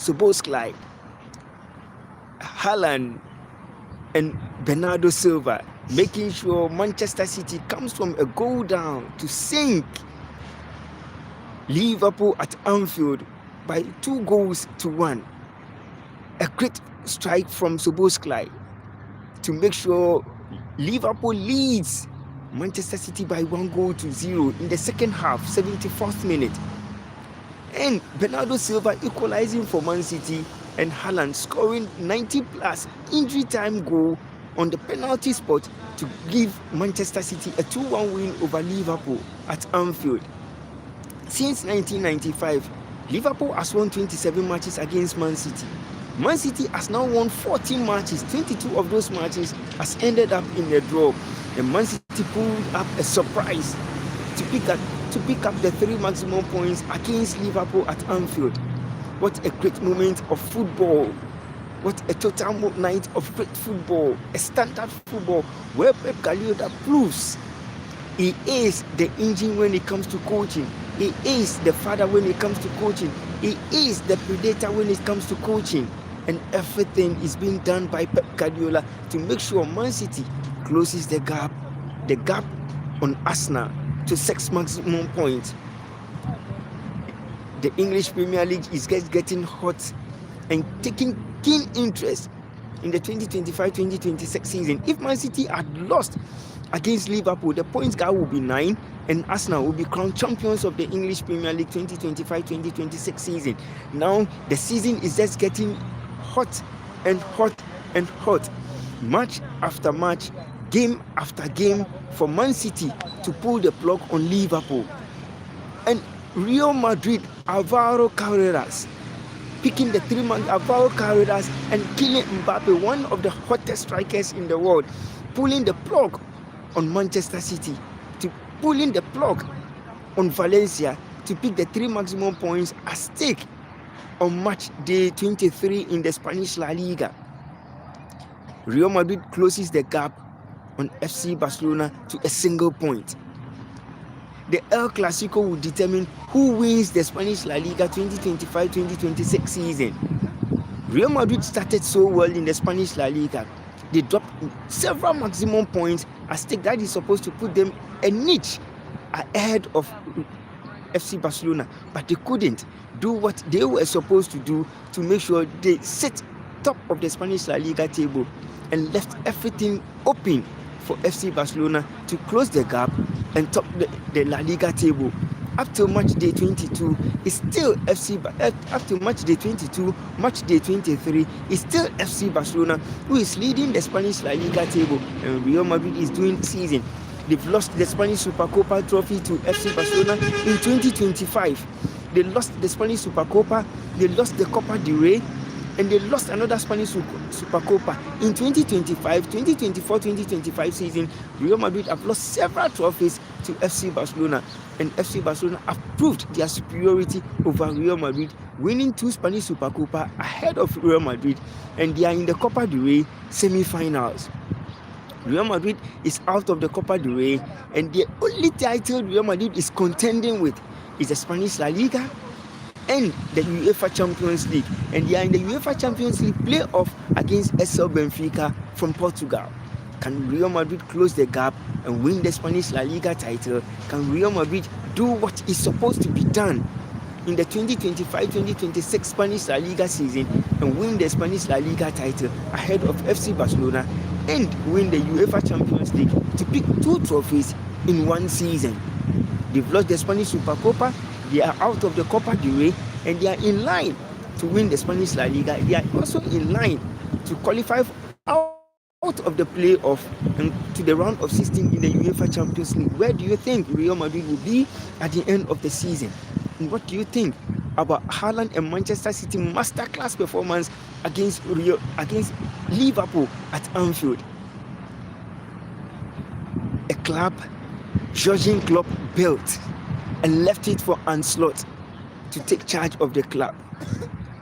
Szoboszlai, Haaland, and Bernardo Silva, making sure Manchester City comes from a goal down to sink Liverpool at Anfield by 2-1. A great strike from Szoboszlai to make sure Liverpool leads Manchester City by 1-0 in the second half, 74th minute. And Bernardo Silva equalizing for Man City, and Haaland scoring 90-plus injury time goal on the penalty spot to give Manchester City a 2-1 win over Liverpool at Anfield. Since 1995, Liverpool has won 27 matches against Man City. Man City has now won 14 matches. 22 of those matches has ended up in a draw. And Man City pulled up a surprise to pick up the 3 maximum points against Liverpool at Anfield. What a great moment of football. What a total night of great football. A standard football where Pep Guardiola proves he is the engine when it comes to coaching. He is the father when it comes to coaching. He is the predator when it comes to coaching. And everything is being done by Pep Guardiola to make sure Man City closes the gap on Arsenal to 6 maximum points. The English Premier League is getting hot and taking keen interest in the 2025-2026 season. If Man City had lost against Liverpool, the points gap will be 9 and Arsenal will be crowned champions of the English Premier League 2025-2026 season. Now the season is just getting hot and hot and hot. Match after match, game after game for Man City to pull the plug on Liverpool. And Real Madrid, Alvaro Carreras, picking the 3-man Alvaro Carreras and killing Mbappe, one of the hottest strikers in the world, pulling the plug on Manchester City, to pulling the plug on Valencia to pick the 3 maximum points at stake on match day 23 in the Spanish La Liga. Real Madrid closes the gap on FC Barcelona to a single point. The El Clasico will determine who wins the Spanish La Liga 2025-2026 season. Real Madrid started so well in the Spanish La Liga. They dropped several maximum points at stake that is supposed to put them a niche ahead of FC Barcelona, but they couldn't do what they were supposed to do to make sure they sit top of the Spanish La Liga table, and left everything open for FC Barcelona to close the gap and top the La Liga table. Up till match day 22, it's still up to match day 22, match day 23, it's still FC Barcelona who is leading the Spanish La Liga table, and Real Madrid is doing season. They've lost the Spanish Supercopa trophy to FC Barcelona in 2025. They lost the Spanish Supercopa, they lost the Copa del Rey, and they lost another Spanish Supercopa in 2024-2025 season. Real Madrid have lost several trophies to FC Barcelona, and FC Barcelona have proved their superiority over Real Madrid, winning 2 Spanish Supercopa ahead of Real Madrid, and they are in the Copa del Rey semi-finals. Real Madrid is out of the Copa del Rey, and the only title Real Madrid is contending with is the Spanish La Liga and the UEFA Champions League, and they are in the UEFA Champions League playoff against SL Benfica from Portugal. Can Real Madrid close the gap and win the Spanish La Liga title? Can Real Madrid do what is supposed to be done in the 2025-2026 Spanish La Liga season and win the Spanish La Liga title ahead of FC Barcelona and win the UEFA Champions League to pick 2 trophies in one season? They've lost the Spanish Supercopa, they are out of the Copa del Rey, and they are in line to win the Spanish La Liga. They are also in line to qualify out of the playoff and to the round of 16 in the UEFA Champions League. Where do you think Real Madrid will be at the end of the season? And what do you think about Haaland and Manchester City masterclass performance against Liverpool at Anfield? A club Jurgen Klopp built and left it for Ancelotti to take charge of the club.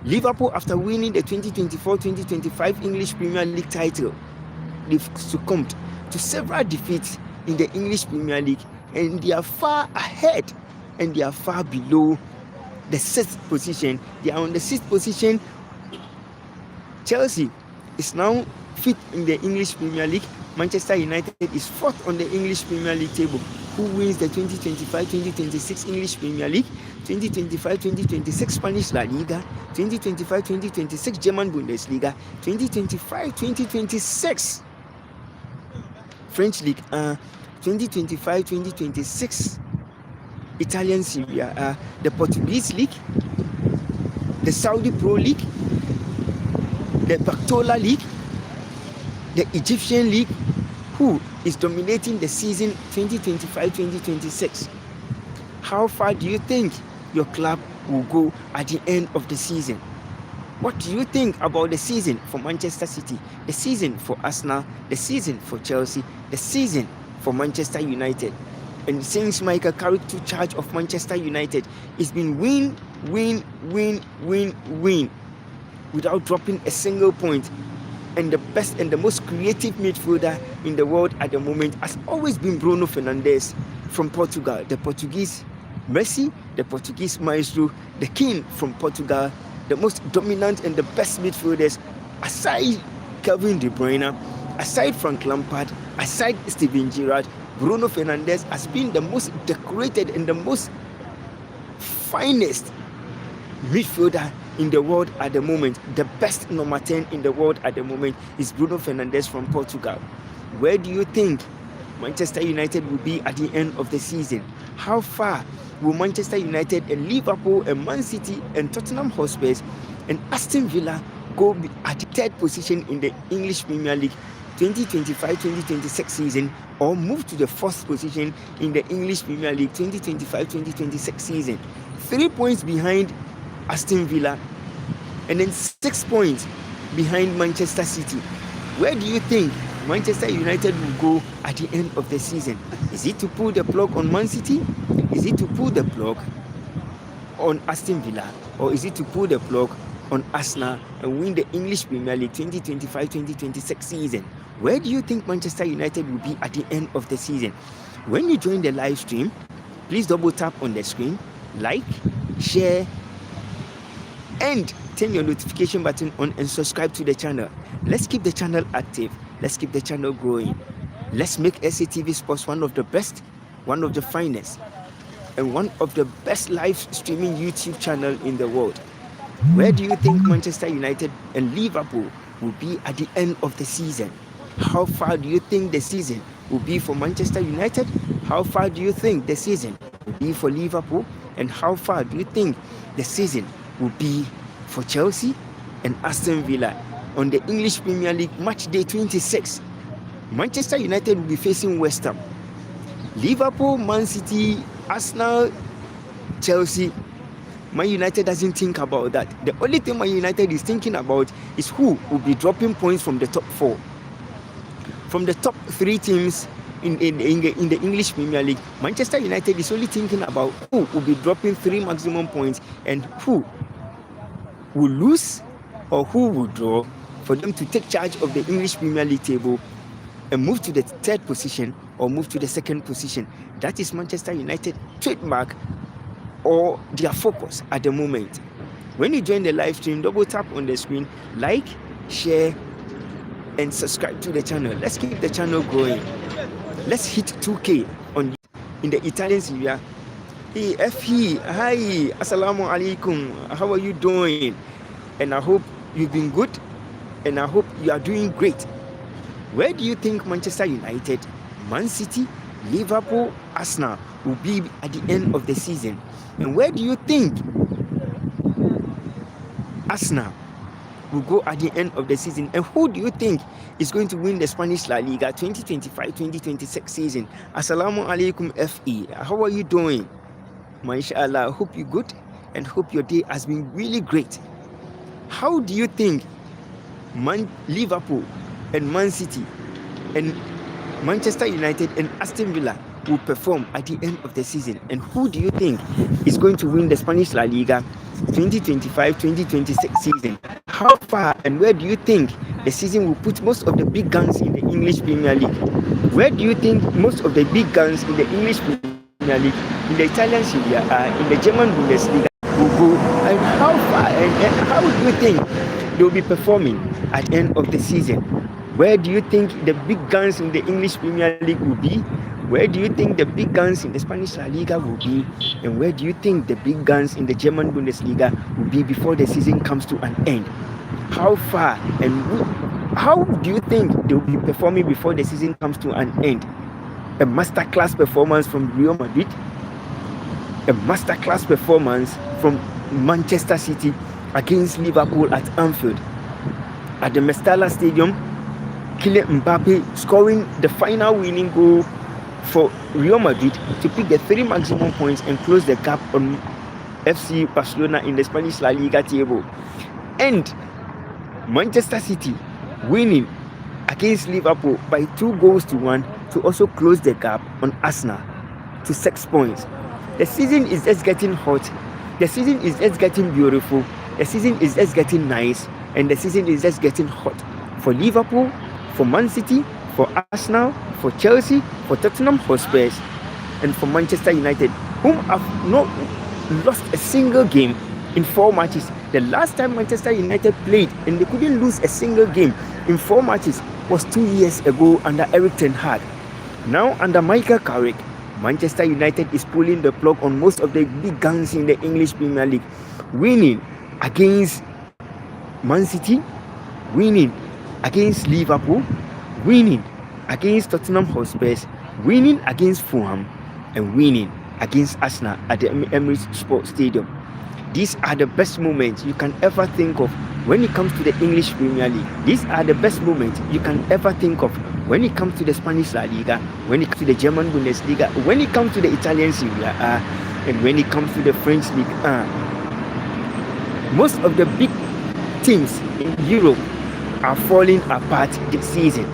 Liverpool, after winning the 2024-2025 English Premier League title, they've succumbed to several defeats in the English Premier League, and they are far ahead and they are far below the sixth position. They are on the sixth position. Chelsea is now fifth in the English Premier League. Manchester United is fourth on the English Premier League table. Who wins the 2025-2026 English Premier League, 2025-2026 Spanish La Liga, 2025-2026 German Bundesliga, 2025-2026 French League, 2025-2026 Italian Serie A, the Portuguese League, the Saudi Pro League, the Bactola League, the Egyptian League. Who is dominating the season 2025-2026? How far do you think your club will go at the end of the season? What do you think about the season for Manchester City, the season for Arsenal, the season for Chelsea, the season for Manchester United? And since Michael Carrick took charge of Manchester United, it's been win without dropping a single point. And the best and the most creative midfielder in the world at the moment has always been Bruno Fernandes from Portugal, the Portuguese Messi, the Portuguese maestro, the king from Portugal, the most dominant and the best midfielders, aside Kevin De Bruyne, aside Frank Lampard, aside Steven Gerrard. Bruno Fernandes has been the most decorated and the most finest midfielder in the world at the moment. The best number 10 in the world at the moment is Bruno Fernandes from Portugal. Where do you think Manchester United will be at the end of the season? How far will Manchester United and Liverpool and Man City and Tottenham Hotspur and Aston Villa go at the third position in the English Premier League 2025-2026 season, or move to the fourth position in the English Premier League 2025-2026 season? 3 points behind Aston Villa, and then 6 points behind Manchester City. Where do you think Manchester United will go at the end of the season? Is it to pull the plug on Man City? Is it to pull the plug on Aston Villa? Or is it to pull the plug on Arsenal and win the English Premier League 2025-2026 season? Where do you think Manchester United will be at the end of the season? When you join the live stream, please double tap on the screen, like, share, and turn your notification button on and subscribe to the channel. Let's keep the channel active. Let's keep the channel growing. Let's make SATV Sports one of the best, one of the finest, and one of the best live streaming YouTube channel in the world. Where do you think Manchester United and Liverpool will be at the end of the season? How far do you think the season will be for Manchester United? How far do you think the season will be for Liverpool? And how far do you think the season will be for Chelsea and Aston Villa on the English Premier League match day 26? Manchester United will be facing West Ham. Liverpool, Man City, Arsenal, Chelsea. Man United doesn't think about that. The only thing Man United is thinking about is who will be dropping points from the top four. From the top three teams in the English Premier League, Manchester United is only thinking about who will be dropping 3 maximum points and who will lose or who will draw for them to take charge of the English Premier League table and move to the third position or move to the second position. That is Manchester United trademark or their focus at the moment. When you join the live stream, double tap on the screen, like, share, and subscribe to the channel. Let's keep the channel growing. Let's hit 2K in the Italian Serie A. Hey, FE, hi, assalamu alaikum. How are you doing? And I hope you've been good, and I hope you are doing great. Where do you think Manchester United, Man City, Liverpool, Arsenal will be at the end of the season? And where do you think Arsenal will go at the end of the season? And who do you think is going to win the Spanish La Liga 2025-2026 season? Assalamu alaikum FE. How are you doing? MashaAllah, hope you're good and hope your day has been really great. How do you think Liverpool and Man City and Manchester United and Aston Villa will perform at the end of the season? And who do you think is going to win the Spanish La Liga 2025-2026 season? How far and where do you think the season will put most of the big guns in the English Premier League? Where do you think most of the big guns in the English Premier League, in the Italian Serie A, in the German Bundesliga will go, and how far and how do you think they'll be performing at the end of the season? Where do you think the big guns in the English Premier League will be? Where do you think the big guns in the Spanish La Liga will be? And where do you think the big guns in the German Bundesliga will be before the season comes to an end? How far and how do you think they'll be performing before the season comes to an end? A masterclass performance from Real Madrid, a masterclass performance from Manchester City against Liverpool at Anfield. At the Mestalla Stadium, Kylian Mbappe scoring the final winning goal for Real Madrid to pick the 3 maximum points and close the gap on FC Barcelona in the Spanish La Liga table. And Manchester City winning against Liverpool by 2-1 to also close the gap on Arsenal to 6 points. The season is just getting hot. The season is just getting beautiful. The season is just getting nice. And the season is just getting hot for Liverpool, for Man City, for Arsenal, for Chelsea, for Tottenham Hotspur, and for Manchester United, whom have not lost a single game in 4 matches. The last time Manchester United played and they couldn't lose a single game in 4 matches was 2 years ago under Erik ten Hag. Now under Michael Carrick, Manchester United is pulling the plug on most of the big guns in the English Premier League, winning against Man City, winning against Liverpool, winning against Tottenham Hotspur, winning against Fulham, and winning against Arsenal at the Emirates Sports Stadium. These are the best moments you can ever think of when it comes to the English Premier League. These are the best moments you can ever think of when it comes to the Spanish La Liga, when it comes to the German Bundesliga, when it comes to the Italian Serie A, and when it comes to the French League 1. Most of the big teams in Europe are falling apart this season.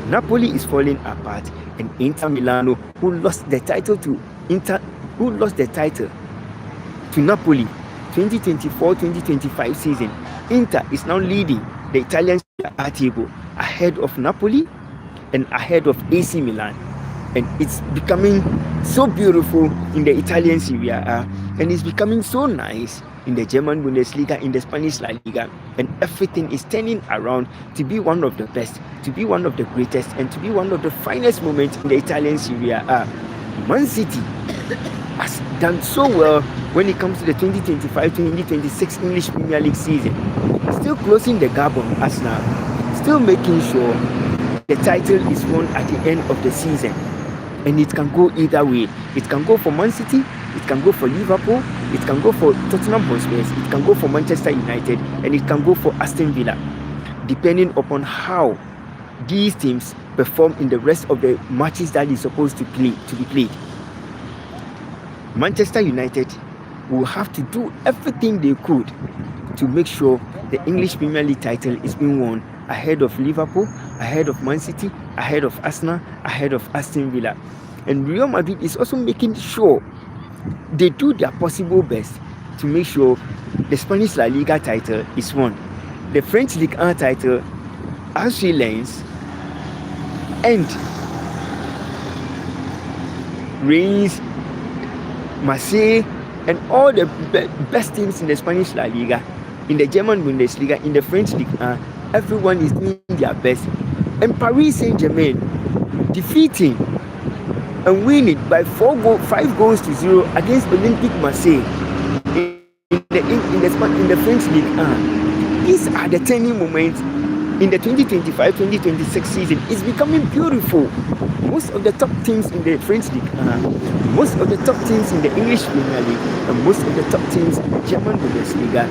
Napoli is falling apart, and Inter Milano, who lost the title to Napoli 2024-2025 season. Inter is now leading the Italian Serie A table ahead of Napoli and ahead of AC Milan. And it's becoming so beautiful in the Italian Serie A, and it's becoming so nice in the German Bundesliga, in the Spanish La Liga, and everything is turning around to be one of the best, to be one of the greatest, and to be one of the finest moments in the Italian Serie A. Man City has done so well when it comes to the 2025-2026 English Premier League season, still closing the gap on Arsenal, still making sure the title is won at the end of the season. And it can go either way. It can go for Man City, it can go for Liverpool, it can go for Tottenham Hotspur, it can go for Manchester United, and it can go for Aston Villa, depending upon how these teams perform in the rest of the matches that is supposed to be played. Manchester United will have to do everything they could to make sure the English Premier League title is being won ahead of Liverpool, ahead of Man City, ahead of Arsenal, ahead of Aston Villa. And Real Madrid is also making sure they do their possible best to make sure the Spanish La Liga title is won, the French Ligue 1 title, Arsenal Lens, and Reims, Marseille, and all the best teams in the Spanish La Liga, in the German Bundesliga, in the French Ligue 1. Everyone is doing their best. And Paris Saint-Germain defeating and winning by 5-0 against Olympique Marseille in the French League 1. These are the turning moments in the 2025-2026 season. It's becoming beautiful. Most of the top teams in the French League 1, most of the top teams in the English Premier League, and most of the top teams in the German Bundesliga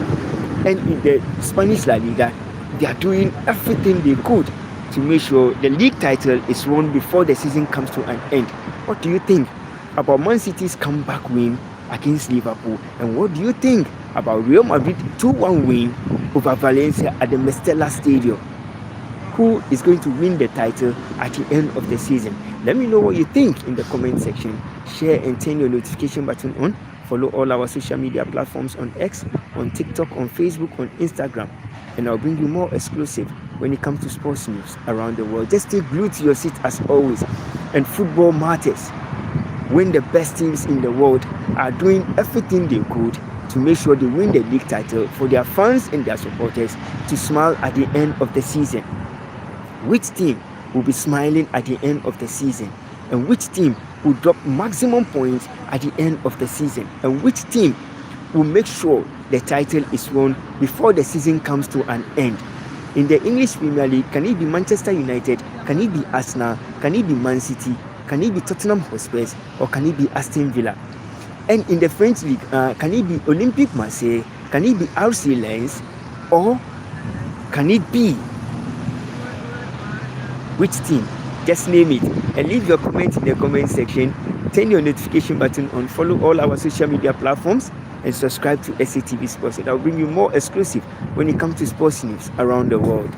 and in the Spanish La Liga, they are doing everything they could to make sure the league title is won before the season comes to an end. What do you think about Man City's comeback win against Liverpool? And what do you think about Real Madrid 2-1 win over Valencia at the Mestalla Stadium? Who is going to win the title at the end of the season? Let me know what you think in the comment section. Share and turn your notification button on. Follow all our social media platforms on X, on TikTok, on Facebook, on Instagram. And I'll bring you more exclusive when it comes to sports news around the world. Just stay glued to your seat as always. And football matters when the best teams in the world are doing everything they could to make sure they win the league title, for their fans and their supporters to smile at the end of the season? Which team will be smiling at the end of the season? And which team will drop maximum points at the end of the season? And which team will make sure the title is won before the season comes to an end? In the English Premier League, can it be Manchester United? Can it be Arsenal? Can it be Man City? Can it be Tottenham Hotspur? Or can it be Aston Villa? And in the French League, can it be Olympique Marseille? Can it be RC Lens? Or can it be which team? Just name it and leave your comment in the comment section. Turn your notification button on, follow all our social media platforms, and subscribe to SATV Sports. That will bring you more exclusive when it comes to sports news around the world.